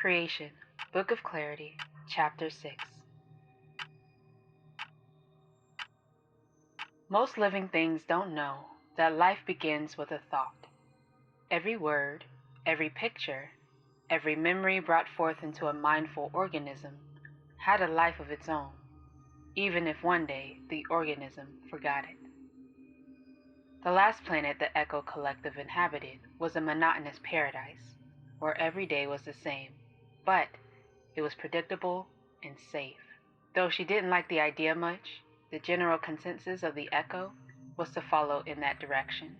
Creation, Book of Clarity, Chapter 6. Most living things don't know that life begins with a thought. Every word, every picture, every memory brought forth into a mindful organism had a life of its own, even if one day the organism forgot it. The last planet the Echo Collective inhabited was a monotonous paradise, where every day was the same, but it was predictable and safe. Though she didn't like the idea much, the general consensus of the Echo was to follow in that direction.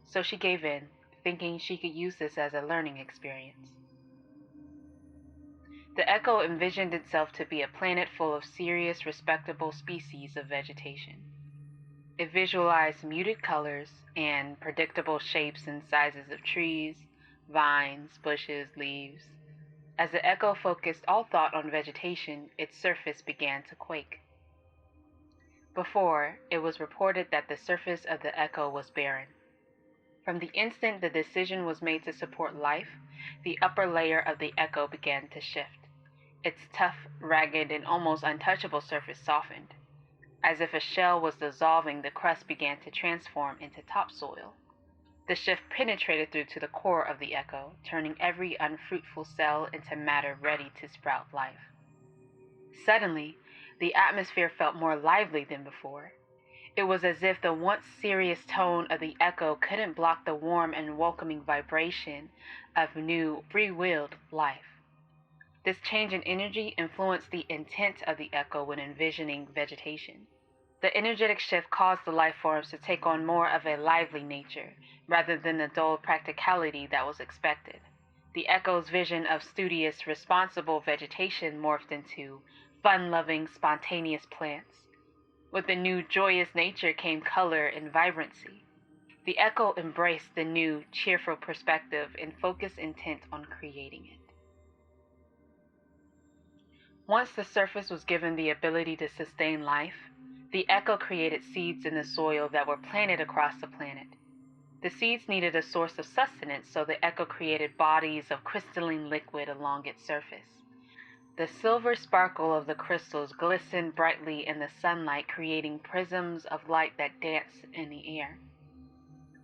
So she gave in, thinking she could use this as a learning experience. The Echo envisioned itself to be a planet full of serious, respectable species of vegetation. It visualized muted colors and predictable shapes and sizes of trees, vines, bushes, leaves. As the Echo focused all thought on vegetation, its surface began to quake. Before, it was reported that the surface of the Echo was barren. From the instant the decision was made to support life, the upper layer of the Echo began to shift. Its tough, ragged, and almost untouchable surface softened. As if a shell was dissolving, the crust began to transform into topsoil. The shift penetrated through to the core of the Echo, turning every unfruitful cell into matter ready to sprout life. Suddenly, the atmosphere felt more lively than before. It was as if the once serious tone of the Echo couldn't block the warm and welcoming vibration of new, free-willed life. This change in energy influenced the intent of the Echo when envisioning vegetation. The energetic shift caused the life forms to take on more of a lively nature, rather than the dull practicality that was expected. The Echo's vision of studious, responsible vegetation morphed into fun-loving, spontaneous plants. With the new, joyous nature came color and vibrancy. The Echo embraced the new, cheerful perspective and focused intent on creating it. Once the surface was given the ability to sustain life, the Echo created seeds in the soil that were planted across the planet. The seeds needed a source of sustenance, so the Echo created bodies of crystalline liquid along its surface. The silver sparkle of the crystals glistened brightly in the sunlight, creating prisms of light that danced in the air.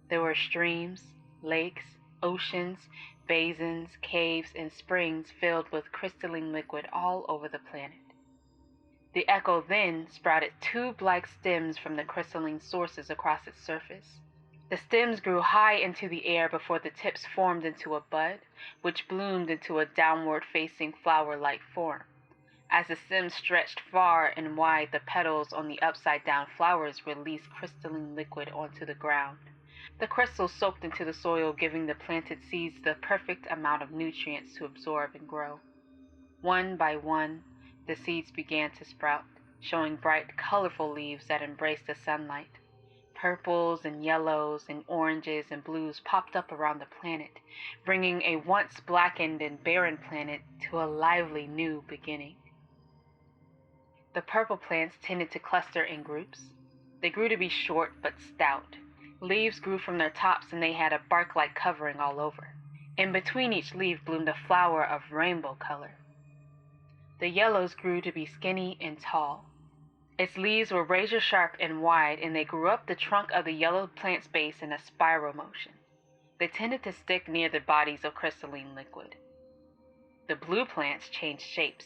There were streams, lakes, oceans, basins, caves, and springs filled with crystalline liquid all over the planet. The Echo then sprouted tube-like stems from the crystalline sources across its surface. The stems grew high into the air before the tips formed into a bud, which bloomed into a downward-facing flower-like form. As the stems stretched far and wide, the petals on the upside-down flowers released crystalline liquid onto the ground. The crystals soaked into the soil, giving the planted seeds the perfect amount of nutrients to absorb and grow. One by one, the seeds began to sprout, showing bright, colorful leaves that embraced the sunlight. Purples and yellows and oranges and blues popped up around the planet, bringing a once blackened and barren planet to a lively new beginning. The purple plants tended to cluster in groups. They grew to be short but stout. Leaves grew from their tops and they had a bark-like covering all over. In between each leaf bloomed a flower of rainbow color. The yellows grew to be skinny and tall. Its leaves were razor-sharp and wide, and they grew up the trunk of the yellow plant's base in a spiral motion. They tended to stick near the bodies of crystalline liquid. The blue plants changed shapes,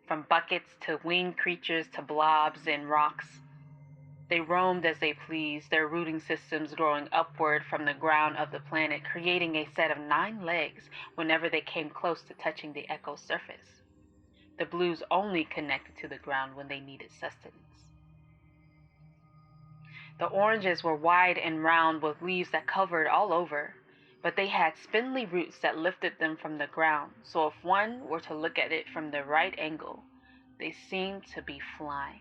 from buckets to winged creatures to blobs and rocks. They roamed as they pleased, their rooting systems growing upward from the ground of the planet, creating a set of 9 legs whenever they came close to touching the Echo's surface. The blues only connected to the ground when they needed sustenance. The oranges were wide and round with leaves that covered all over, but they had spindly roots that lifted them from the ground, so if one were to look at it from the right angle, they seemed to be flying.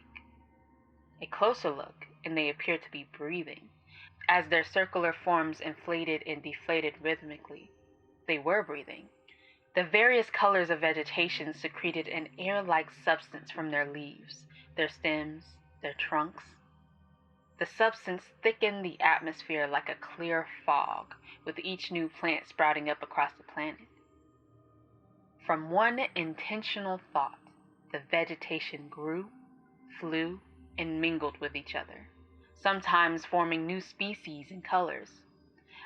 A closer look, and they appeared to be breathing. As their circular forms inflated and deflated rhythmically, they were breathing. The various colors of vegetation secreted an air-like substance from their leaves, their stems, their trunks. The substance thickened the atmosphere like a clear fog, with each new plant sprouting up across the planet. From one intentional thought, the vegetation grew, flew, and mingled with each other, sometimes forming new species and colors.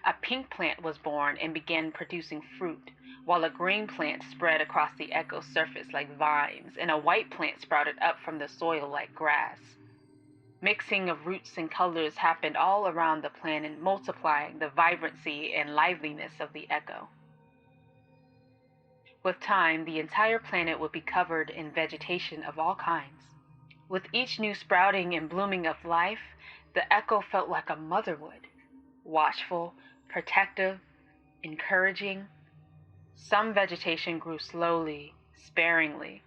A pink plant was born and began producing fruit, while a green plant spread across the echo surface like vines, and a white plant sprouted up from the soil like grass. Mixing of roots and colors happened all around the planet, multiplying the vibrancy and liveliness of the echo. With time, the entire planet would be covered in vegetation of all kinds. With each new sprouting and blooming of life, the echo felt like a mother would, watchful, protective, encouraging. Some vegetation grew slowly, sparingly.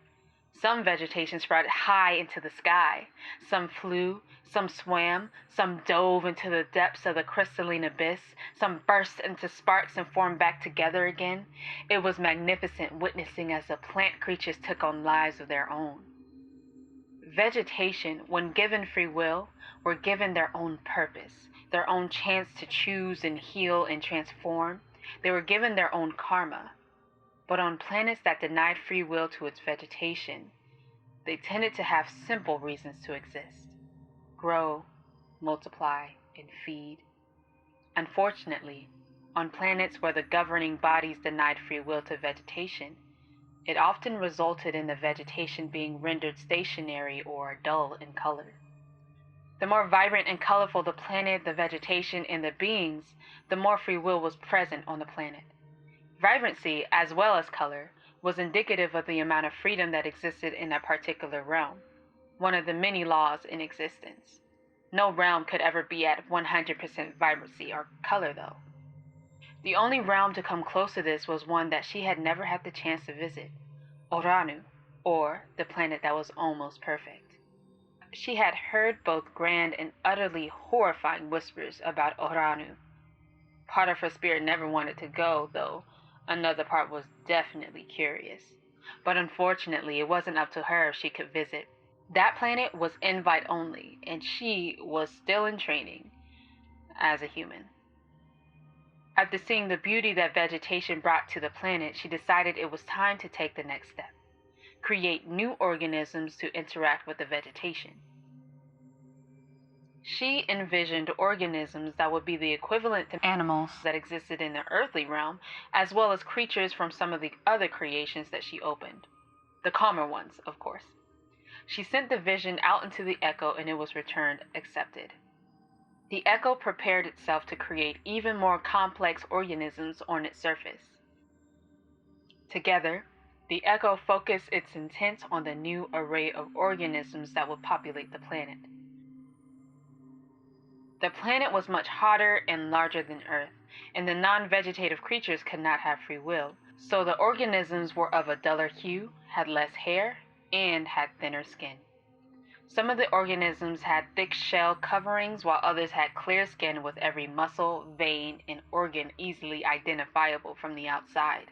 Some vegetation sprouted high into the sky. Some flew, some swam, some dove into the depths of the crystalline abyss, some burst into sparks and formed back together again. It was magnificent witnessing as the plant creatures took on lives of their own. Vegetation, when given free will, were given their own purpose, their own chance to choose and heal and transform. They were given their own karma. But on planets that denied free will to its vegetation, they tended to have simple reasons to exist: grow, multiply, and feed. Unfortunately, on planets where the governing bodies denied free will to vegetation, it often resulted in the vegetation being rendered stationary or dull in color. The more vibrant and colorful the planet, the vegetation, and the beings, the more free will was present on the planet. Vibrancy, as well as color, was indicative of the amount of freedom that existed in a particular realm, one of the many laws in existence. No realm could ever be at 100% vibrancy or color, though. The only realm to come close to this was one that she had never had the chance to visit: Oranu, or the planet that was almost perfect. She had heard both grand and utterly horrifying whispers about Oranu. Part of her spirit never wanted to go, though another part was definitely curious. But unfortunately, it wasn't up to her if she could visit. That planet was invite only, and she was still in training as a human. After seeing the beauty that vegetation brought to the planet, she decided it was time to take the next step: create new organisms to interact with the vegetation. She envisioned organisms that would be the equivalent to animals that existed in the earthly realm, as well as creatures from some of the other creations that she opened. The calmer ones, of course. She sent the vision out into the echo, and it was returned accepted. The echo prepared itself to create even more complex organisms on its surface. Together, the echo focused its intent on the new array of organisms that would populate the planet. The planet was much hotter and larger than Earth, and the non-vegetative creatures could not have free will, so the organisms were of a duller hue, had less hair, and had thinner skin. Some of the organisms had thick shell coverings, while others had clear skin with every muscle, vein, and organ easily identifiable from the outside.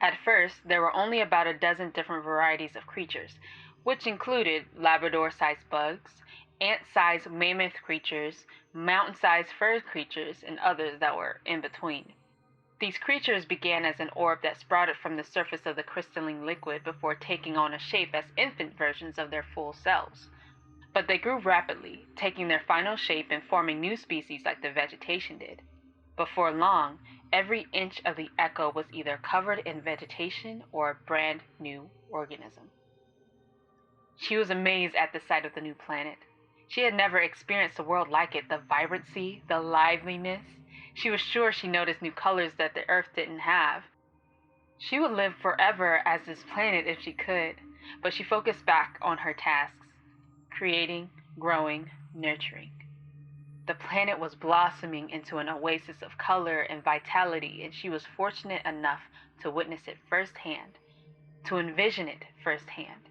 At first, there were only about a dozen different varieties of creatures, which included Labrador-sized bugs, ant-sized mammoth creatures, mountain-sized fur creatures, and others that were in between. These creatures began as an orb that sprouted from the surface of the crystalline liquid before taking on a shape as infant versions of their full selves. But they grew rapidly, taking their final shape and forming new species like the vegetation did. Before long, every inch of the echo was either covered in vegetation or a brand new organism. She was amazed at the sight of the new planet. She had never experienced a world like it: the vibrancy, the liveliness. She was sure she noticed new colors that the Earth didn't have. She would live forever as this planet if she could, but she focused back on her tasks: creating, growing, nurturing. The planet was blossoming into an oasis of color and vitality, and she was fortunate enough to witness it firsthand, to envision it firsthand.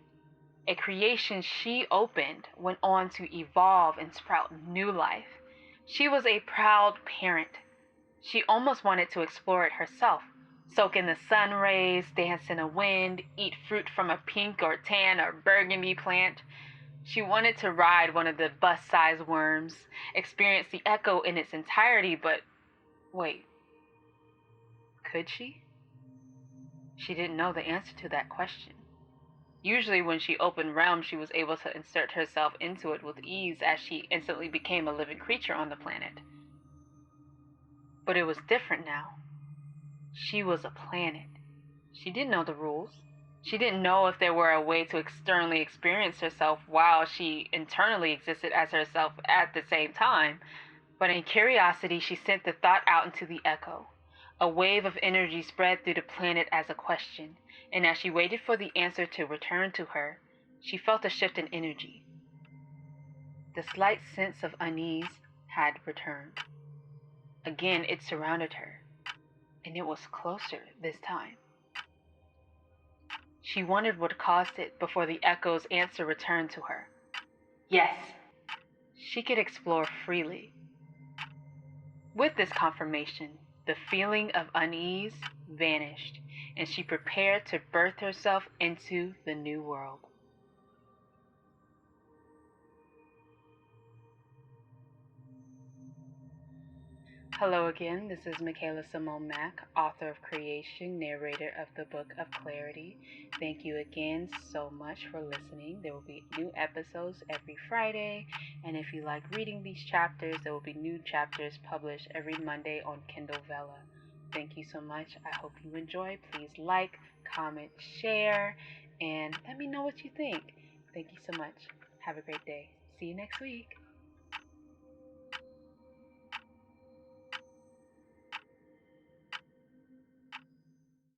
A creation she opened went on to evolve and sprout new life. She was a proud parent. She almost wanted to explore it herself, soak in the sun rays, dance in the wind, eat fruit from a pink or tan or burgundy plant. She wanted to ride one of the bus-sized worms, experience the echo in its entirety, but wait, could she? She didn't know the answer to that question. Usually when she opened realms, she was able to insert herself into it with ease as she instantly became a living creature on the planet. But it was different now. She was a planet. She didn't know the rules. She didn't know if there were a way to externally experience herself while she internally existed as herself at the same time. But in curiosity, she sent the thought out into the echo. A wave of energy spread through the planet as a question, and as she waited for the answer to return to her, she felt a shift in energy. The slight sense of unease had returned. Again, it surrounded her, and it was closer this time. She wondered what caused it before the echo's answer returned to her. Yes, she could explore freely. With this confirmation, the feeling of unease vanished, and she prepared to birth herself into the new world. Hello again, this is Michaela Simone Mack, author of Creation, narrator of the Book of Clarity. Thank you again so much for listening. There will be new episodes every Friday, and if you like reading these chapters, there will be new chapters published every Monday on Kindle Vella. Thank you so much. I hope you enjoy. Please like, comment, share, and let me know what you think. Thank you so much. Have a great day. See you next week.